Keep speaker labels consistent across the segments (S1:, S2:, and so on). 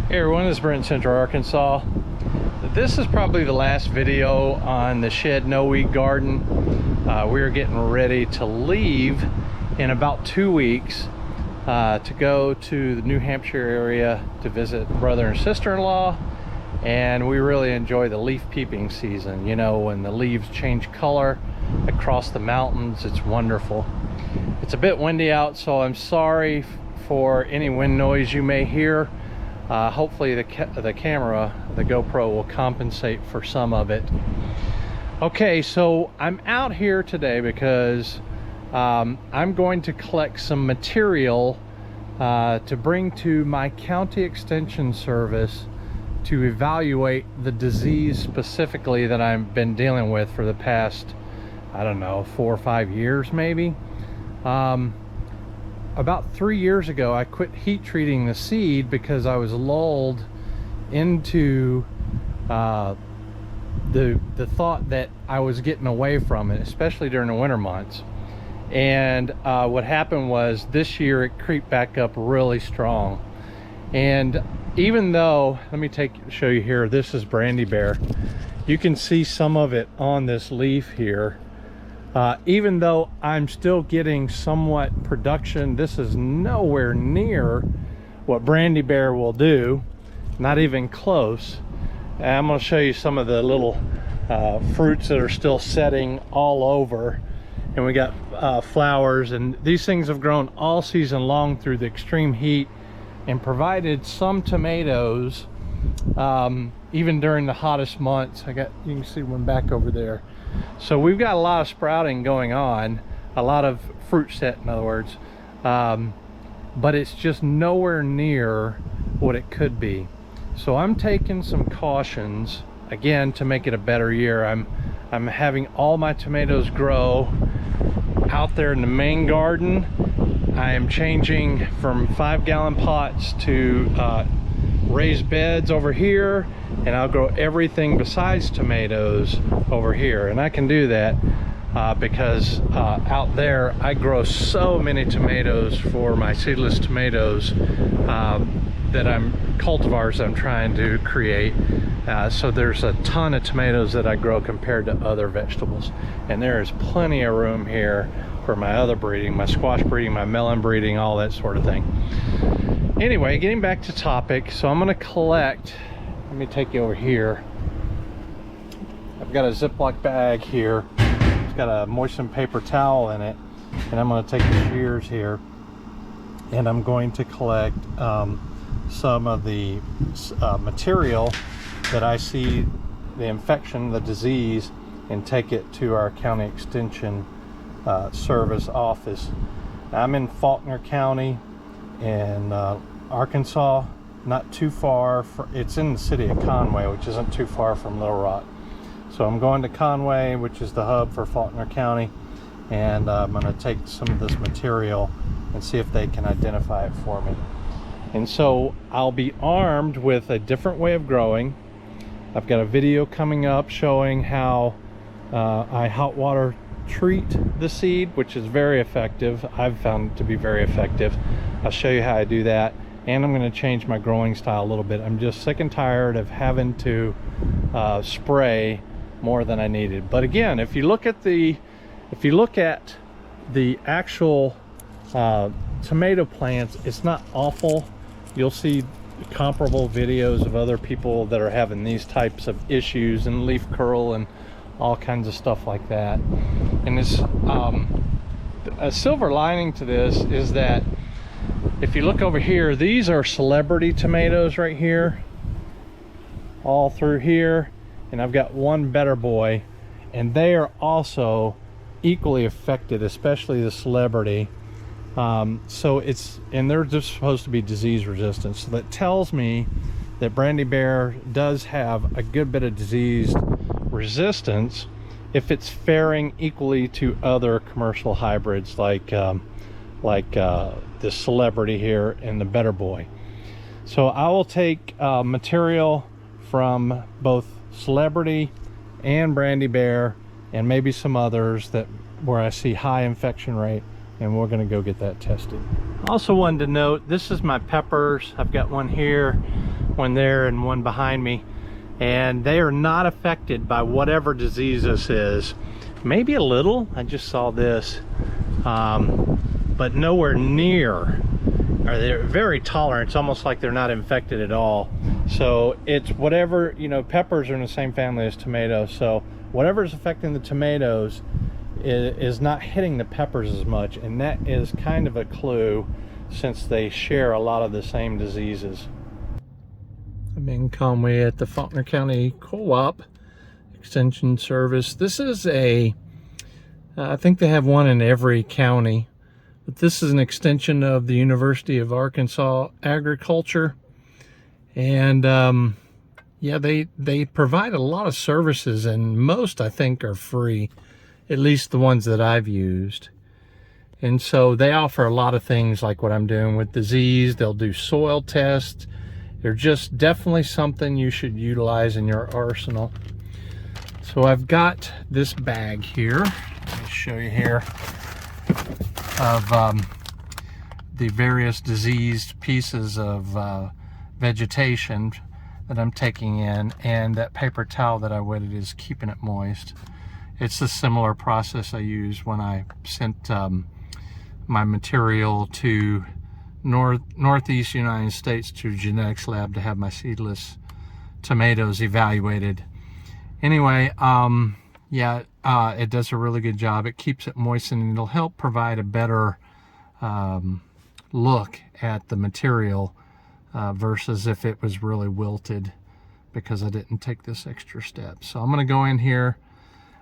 S1: Hey everyone, this is Brent in Central Arkansas. This is probably the last video on the Shed No Weed Garden. We are getting ready to leave in about 2 weeks to go to the New Hampshire area to visit brother and sister-in-law, and we really enjoy the leaf peeping season. You know, when the leaves change color across the mountains, it's wonderful. It's a bit windy out, so I'm sorry for any wind noise you may hear. Hopefully the camera, the GoPro, will compensate for some of it. Okay, so I'm out here today because I'm going to collect some material to bring to my county extension service to evaluate the disease specifically that I've been dealing with for the past, I don't know, 4 or 5 years maybe. About 3 years ago, I quit heat treating the seed because I was lulled into the thought that I was getting away from it, especially during the winter months. And what happened was this year it creeped back up really strong. And even though, let me show you here, this is Brandy Bear. You can see some of it on this leaf here. Even though I'm still getting somewhat production, this is nowhere near what Brandy Bear will do, not even close. And I'm going to show you some of the little fruits that are still setting all over, and we got flowers, and these things have grown all season long through the extreme heat and provided some tomatoes even during the hottest months. You can see one back over there. So we've got a lot of sprouting going on, a lot of fruit set, in other words, but it's just nowhere near what it could be. So I'm taking some cautions again to make it a better year. I'm having all my tomatoes grow out there in the main garden. I am changing from 5-gallon pots to raised beds over here, and I'll grow everything besides tomatoes over here. And I can do that because out there I grow so many tomatoes for my seedless tomatoes that cultivars I'm trying to create. So there's a ton of tomatoes that I grow compared to other vegetables, and there is plenty of room here for my other breeding, my squash breeding, my melon breeding, all that sort of thing. Anyway, getting back to topic, so I'm going to collect. Let me take you over here. I've got a Ziploc bag here. It's got a moistened paper towel in it, and I'm going to take the shears here, and I'm going to collect some of the material that I see the infection, the disease, and take it to our county extension service office. Now, I'm in Faulkner County in Arkansas, not too far it's in the city of Conway, which isn't too far from Little Rock. So I'm going to Conway, which is the hub for Faulkner County, and I'm going to take some of this material and see if they can identify it for me. And so I'll be armed with a different way of growing. I've got a video coming up showing how I hot water treat the seed, which is very effective. I've found it to be very effective. I'll show you how I do that, and I'm going to change my growing style a little bit. I'm just sick and tired of having to spray more than I needed. But again, if you look at the actual tomato plants, it's not awful. You'll see comparable videos of other people that are having these types of issues and leaf curl and all kinds of stuff like that. And it's a silver lining to this is that if you look over here, these are celebrity tomatoes right here, all through here, and I've got one Better Boy, and they are also equally affected, especially the celebrity. And they're just supposed to be disease resistant. So that tells me that Brandy Bear does have a good bit of disease resistance if it's faring equally to other commercial hybrids like the celebrity here and the Better Boy. So I will take material from both celebrity and Brandy Bear and maybe some others where I see high infection rate, and we're going to go get that tested. Also wanted to note, this is my peppers. I've got one here one there and one behind me, and they are not affected by whatever disease this is. Maybe a little, I just saw this, but nowhere near. Or they're very tolerant. It's almost like they're not infected at all. So it's whatever, you know, peppers are in the same family as tomatoes, so whatever is affecting the tomatoes is not hitting the peppers as much, and that is kind of a clue since they share a lot of the same diseases. I'm in Conway at the Faulkner County Co-op Extension Service. This is I think they have one in every county, but this is an extension of the University of Arkansas Agriculture. And yeah, they provide a lot of services, and most I think are free, at least the ones that I've used. And so they offer a lot of things like what I'm doing with disease. They'll do soil tests. They're just definitely something you should utilize in your arsenal. So I've got this bag here. Let me show you here of the various diseased pieces of vegetation that I'm taking in, and that paper towel that I wetted is keeping it moist. It's a similar process I use when I sent my material to Northeast United States to genetics lab to have my seedless tomatoes evaluated. Anyway, yeah, it does a really good job. It keeps it moist, and it'll help provide a better look at the material versus if it was really wilted, because I didn't take this extra step. So I'm going to go in here.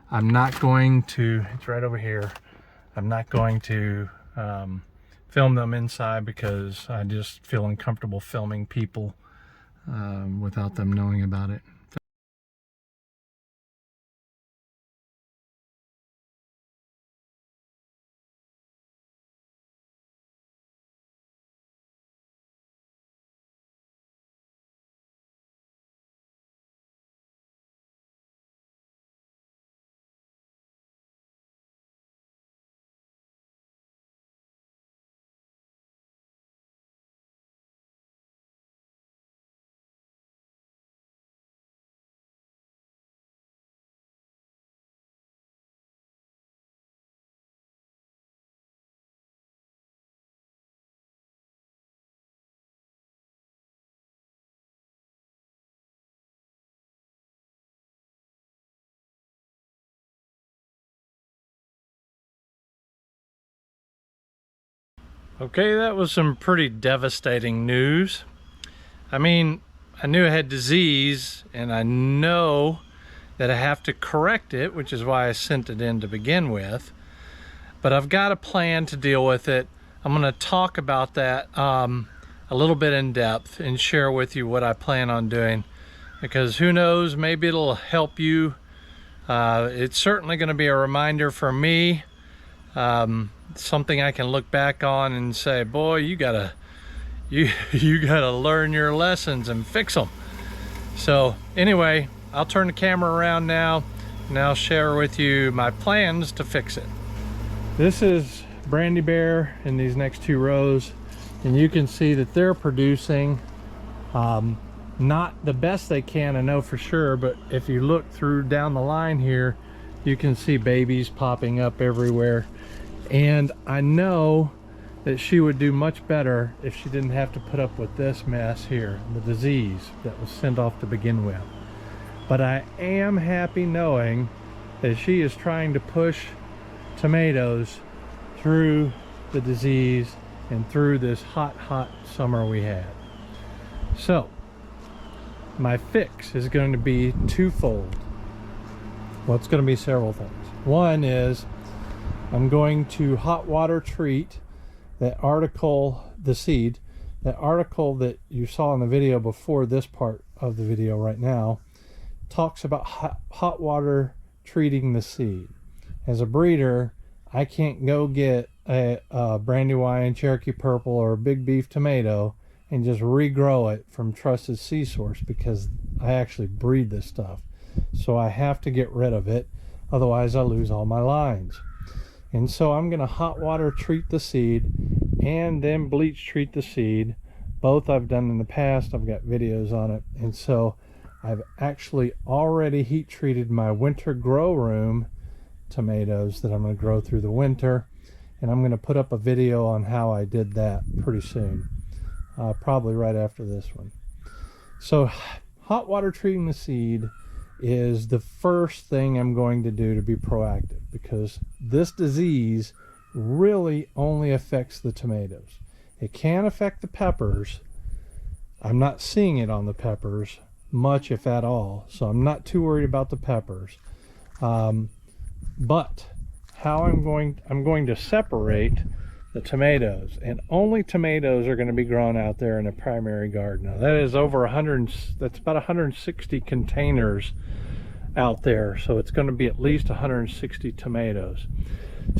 S1: I'm not going to, it's right over here, I'm not going to film them inside because I just feel uncomfortable filming people without them knowing about it. Okay, that was some pretty devastating news. I mean, I knew I had disease, and I know that I have to correct it, which is why I sent it in to begin with. But I've got a plan to deal with it. I'm going to talk about that a little bit in depth and share with you what I plan on doing, because who knows, maybe it'll help you. It's certainly going to be a reminder for me. Something I can look back on and say, boy, you gotta learn your lessons and fix them. So anyway, I'll turn the camera around now and I'll share with you my plans to fix it. This is Brandy Bear in these next two rows, and you can see that they're producing not the best they can, I know for sure, but if you look through down the line here, you can see babies popping up everywhere. And I know that she would do much better if she didn't have to put up with this mess here, the disease that was sent off to begin with. But I am happy knowing that she is trying to push tomatoes through the disease and through this hot summer we had. So my fix is going to be twofold. Well, it's going to be several things. One is I'm going to hot water treat that article, the seed, that article that you saw in the video before this part of the video right now talks about hot water treating the seed. As a breeder, I can't go get a Brandywine, Cherokee Purple, or a Big Beef tomato and just regrow it from Trusted Seed Source, because I actually breed this stuff. So I have to get rid of it, otherwise I lose all my lines. And so I'm going to hot water treat the seed and then bleach treat the seed Both I've done in the past. I've got videos on it. And so I've actually already heat treated my winter grow room tomatoes that I'm going to grow through the winter. And I'm going to put up a video on how I did that pretty soon. Probably right after this one. So hot water treating the seed is the first thing I'm going to do to be proactive, because this disease really only affects the tomatoes. It can affect the peppers. I'm not seeing it on the peppers much, if at all, so I'm not too worried about the peppers. But how I'm going to separate the tomatoes, and only tomatoes are going to be grown out there in a primary garden. Now that is over 100, that's about 160 containers out there, so it's going to be at least 160 tomatoes.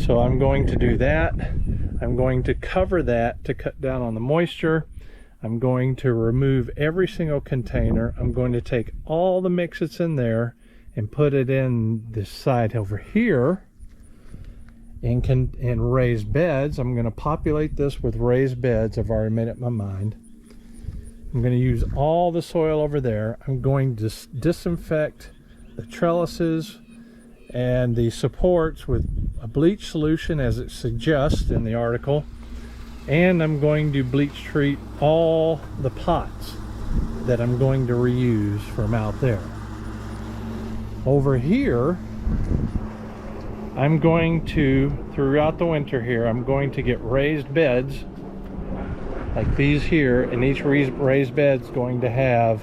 S1: So I'm going to do that. I'm going to cover that to cut down on the moisture. I'm going to remove every single container. I'm going to take all the mix that's in there and put it in this side over here in raised beds. I'm going to populate this with raised beds. I've already made up my mind. I'm going to use all the soil over there. I'm going to disinfect the trellises and the supports with a bleach solution, as it suggests in the article, and I'm going to bleach treat all the pots that I'm going to reuse from out there. Over here, I'm going to, throughout the winter here, I'm going to get raised beds like these here, and each raised bed's going to have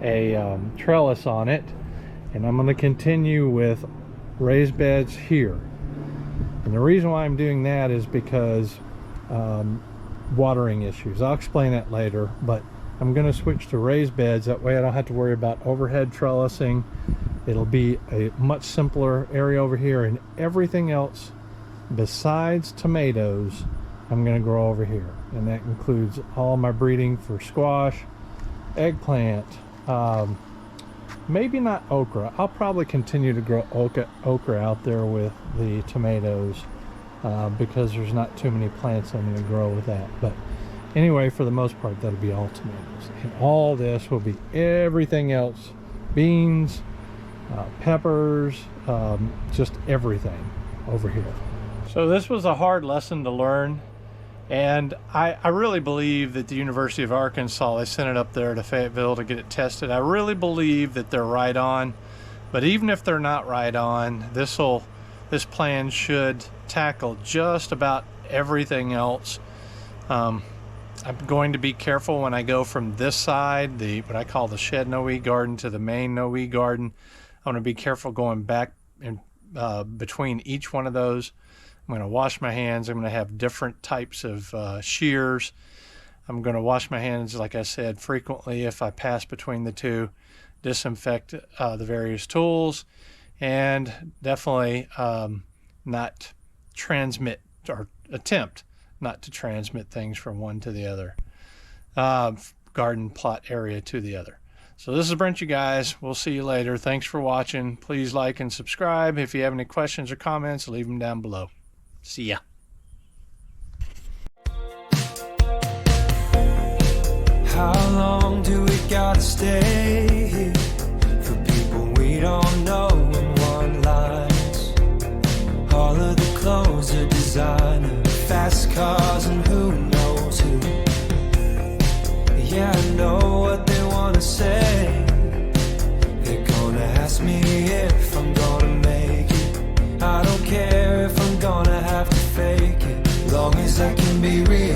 S1: a trellis on it, and I'm going to continue with raised beds here. And the reason why I'm doing that is because watering issues. I'll explain that later, but I'm going to switch to raised beds. That way I don't have to worry about overhead trellising. It'll be a much simpler area over here, and everything else besides tomatoes I'm going to grow over here, and that includes all my breeding for squash, eggplant, maybe not okra. I'll probably continue to grow okra out there with the tomatoes because there's not too many plants I'm going to grow with that. But anyway, for the most part, that'll be all tomatoes. And all this will be everything else. Beans, peppers, just everything over here. So this was a hard lesson to learn. And I really believe that the University of Arkansas, they sent it up there to Fayetteville to get it tested. I really believe that they're right on. But even if they're not right on, this plan should tackle just about everything else. I'm going to be careful when I go from this side, what I call the shed no-weed garden, to the main no-weed garden. I'm going to be careful going back in between each one of those. I'm going to wash my hands. I'm going to have different types of shears. I'm going to wash my hands, like I said, frequently if I pass between the two, disinfect the various tools, and definitely not transmit, or attempt not to transmit things from one to the other, garden plot area to the other. So this is Brent, you guys. We'll see you later. Thanks for watching. Please like and subscribe. If you have any questions or comments, leave them down below. See ya.
S2: How long do we gotta stay here for people we don't know in one lines? All of the clothes are designer, fast cars, and who knows who. Yeah, I know what they wanna say. They're gonna ask me if I'm gonna make it. I don't care if I'm gonna have to fake it, long as I can be real.